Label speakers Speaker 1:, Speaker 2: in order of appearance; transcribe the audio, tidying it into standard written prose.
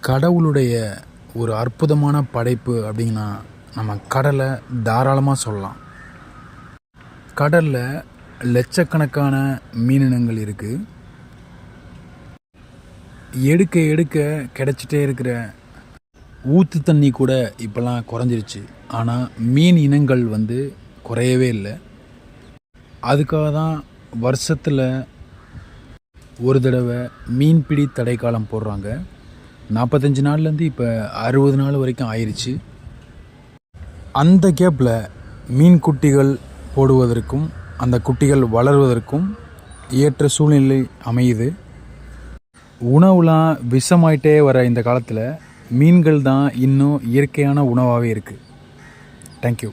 Speaker 1: கடவுளுடைய ஒரு அற்புதமான படைப்பு அப்படின்னா நம்ம கடலை தாராளமாக சொல்லலாம். கடலில் லட்சக்கணக்கான மீனினங்கள் இருக்குது. எடுக்க எடுக்க கிடச்சிட்டே இருக்கிற ஊற்று தண்ணி கூட இப்போல்லாம் குறைஞ்சிருச்சு. ஆனால் மீன் இனங்கள் குறையவே இல்லை. அதுக்காக தான் வருஷத்தில் ஒரு தடவை மீன்பிடி தடை காலம் போடுறாங்க. 45 நாள்லேருந்து இப்போ 60 நாள் வரைக்கும் ஆயிடுச்சு. அந்த கேப்பில் மீன் குட்டிகள் போடுவதற்கும் அந்த குட்டிகள் வளர்வதற்கும் ஏற்ற சூழ்நிலை அமையுது. உணவுலாம் விஷமாயிட்டே வர இந்த காலத்தில் மீன்கள் தான் இன்னும் இயற்கையான உணவாகவே இருக்குது. தேங்க்யூ.